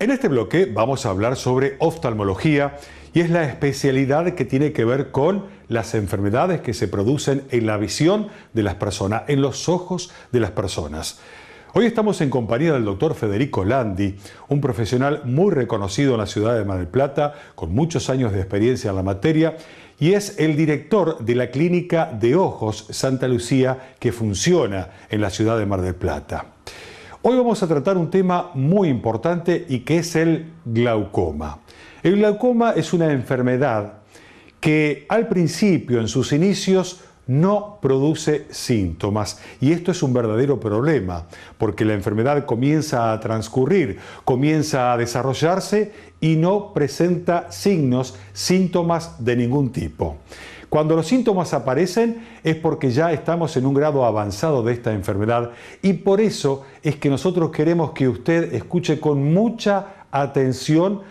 En este bloque vamos a hablar sobre oftalmología y es la especialidad que tiene que ver con las enfermedades que se producen en la visión de las personas, en los ojos de las personas. Hoy estamos en compañía del doctor Federico Landi, un profesional muy reconocido en la ciudad de Mar del Plata, con muchos años de experiencia en la materia, y es el director de la Clínica de Ojos Santa Lucía que funciona en la ciudad de Mar del Plata. Hoy vamos a tratar un tema muy importante y que es el glaucoma. El glaucoma es una enfermedad que al principio, en sus inicios, no produce síntomas, y esto es un verdadero problema porque la enfermedad comienza a transcurrir, comienza a desarrollarse y no presenta síntomas de ningún tipo. Cuando los síntomas aparecen es porque ya estamos en un grado avanzado de esta enfermedad, y por eso es que nosotros queremos que usted escuche con mucha atención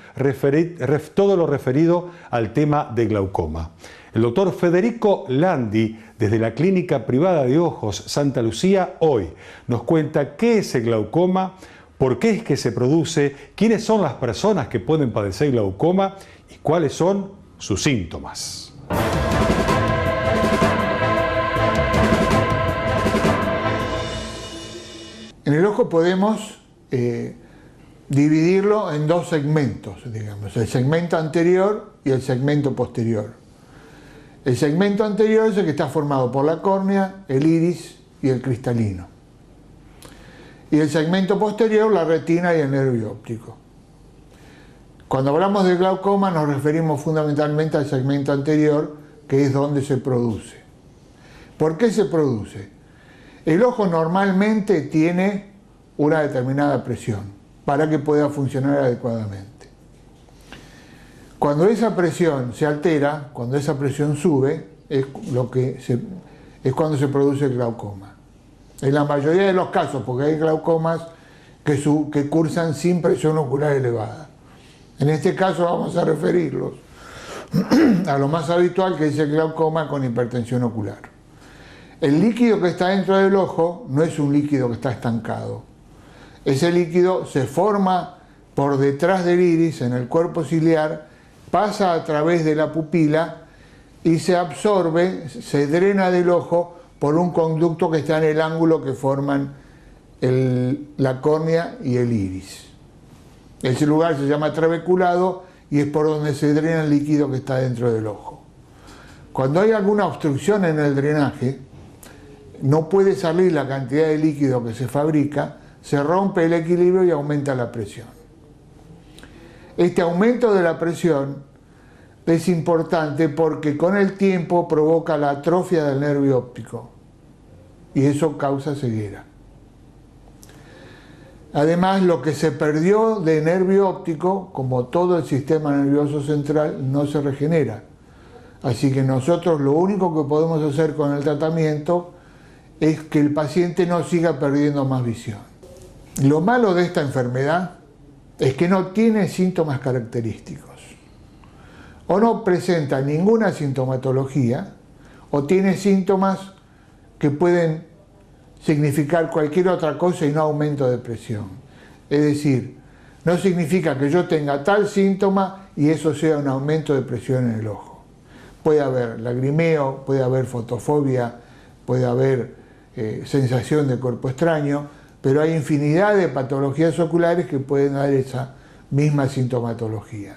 todo lo referido al tema de glaucoma. El doctor Federico Landi, desde la Clínica Privada de Ojos Santa Lucía, hoy nos cuenta qué es el glaucoma, por qué es que se produce, quiénes son las personas que pueden padecer glaucoma y cuáles son sus síntomas. En el ojo podemos dividirlo en dos segmentos, digamos, el segmento anterior y el segmento posterior. El segmento anterior es el que está formado por la córnea, el iris y el cristalino. Y el segmento posterior, la retina y el nervio óptico. Cuando hablamos de glaucoma nos referimos fundamentalmente al segmento anterior, que es donde se produce. ¿Por qué se produce? El ojo normalmente tiene una determinada presión para que pueda funcionar adecuadamente. Cuando esa presión se altera, cuando esa presión sube, es cuando se produce el glaucoma. En la mayoría de los casos, porque hay glaucomas que cursan sin presión ocular elevada. En este caso vamos a referirlos a lo más habitual, que es el glaucoma con hipertensión ocular. El líquido que está dentro del ojo no es un líquido que está estancado. Ese líquido se forma por detrás del iris, en el cuerpo ciliar, pasa a través de la pupila y se absorbe, se drena del ojo por un conducto que está en el ángulo que forman la córnea y el iris. Ese lugar se llama trabeculado y es por donde se drena el líquido que está dentro del ojo. Cuando hay alguna obstrucción en el drenaje, no puede salir la cantidad de líquido que se fabrica, se rompe el equilibrio y aumenta la presión. Este aumento de la presión es importante porque con el tiempo provoca la atrofia del nervio óptico y eso causa ceguera. Además, lo que se perdió de nervio óptico, como todo el sistema nervioso central, no se regenera. Así que nosotros lo único que podemos hacer con el tratamiento es que el paciente no siga perdiendo más visión. Lo malo de esta enfermedad es que no tiene síntomas característicos. O no presenta ninguna sintomatología, o tiene síntomas que pueden significar cualquier otra cosa y no aumento de presión. Es decir, no significa que yo tenga tal síntoma y eso sea un aumento de presión en el ojo. Puede haber lagrimeo, puede haber fotofobia, puede haber sensación de cuerpo extraño, pero hay infinidad de patologías oculares que pueden dar esa misma sintomatología.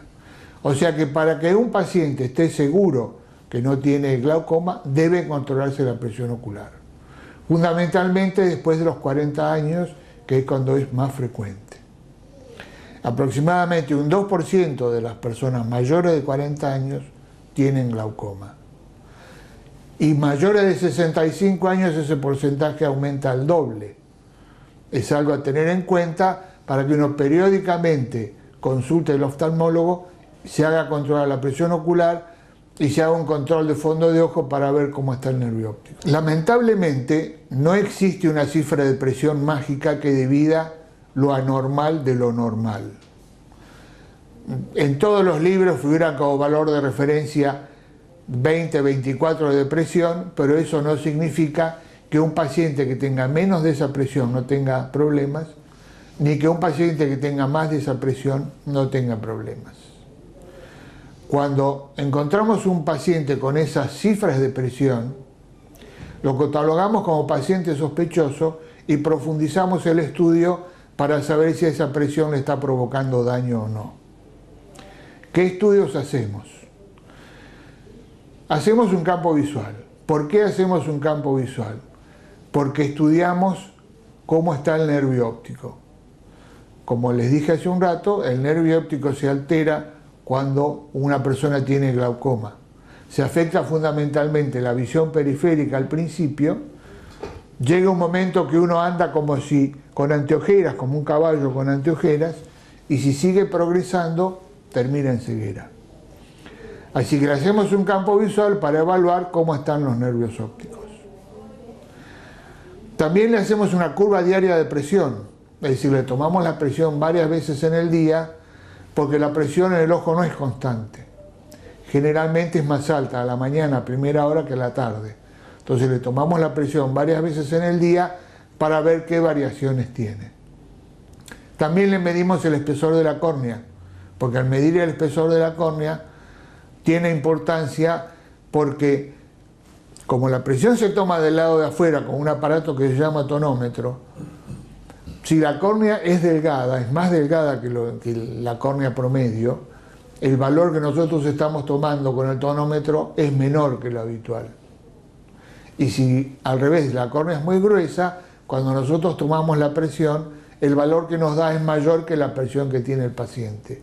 O sea que para que un paciente esté seguro que no tiene glaucoma, debe controlarse la presión ocular. Fundamentalmente después de los 40 años, que es cuando es más frecuente. Aproximadamente un 2% de las personas mayores de 40 años tienen glaucoma. Y mayores de 65 años ese porcentaje aumenta al doble. Es algo a tener en cuenta para que uno periódicamente consulte al oftalmólogo, se haga controlar la presión ocular y se haga un control de fondo de ojo para ver cómo está el nervio óptico. Lamentablemente no existe una cifra de presión mágica que divida lo anormal de lo normal. En todos los libros figura como valor de referencia 20, 24 de presión, pero eso no significa que un paciente que tenga menos de esa presión no tenga problemas ni que un paciente que tenga más de esa presión no tenga problemas. Cuando encontramos un paciente con esas cifras de presión, lo catalogamos como paciente sospechoso y profundizamos el estudio para saber si esa presión le está provocando daño o no. ¿Qué estudios hacemos? Hacemos un campo visual. ¿Por qué hacemos un campo visual? Porque estudiamos cómo está el nervio óptico. Como les dije hace un rato, el nervio óptico se altera cuando una persona tiene glaucoma. Se afecta fundamentalmente la visión periférica al principio. Llega un momento que uno anda como si con anteojeras, como un caballo con anteojeras, y si sigue progresando, termina en ceguera. Así que le hacemos un campo visual para evaluar cómo están los nervios ópticos. También le hacemos una curva diaria de presión, es decir, le tomamos la presión varias veces en el día, porque la presión en el ojo no es constante. Generalmente es más alta a la mañana, a primera hora, que a la tarde. Entonces le tomamos la presión varias veces en el día para ver qué variaciones tiene. También le medimos el espesor de la córnea, porque al medir el espesor de la córnea tiene importancia porque como la presión se toma del lado de afuera con un aparato que se llama tonómetro, si la córnea es delgada, es más delgada que la córnea promedio, el valor que nosotros estamos tomando con el tonómetro es menor que lo habitual. Y si al revés, la córnea es muy gruesa, cuando nosotros tomamos la presión, el valor que nos da es mayor que la presión que tiene el paciente.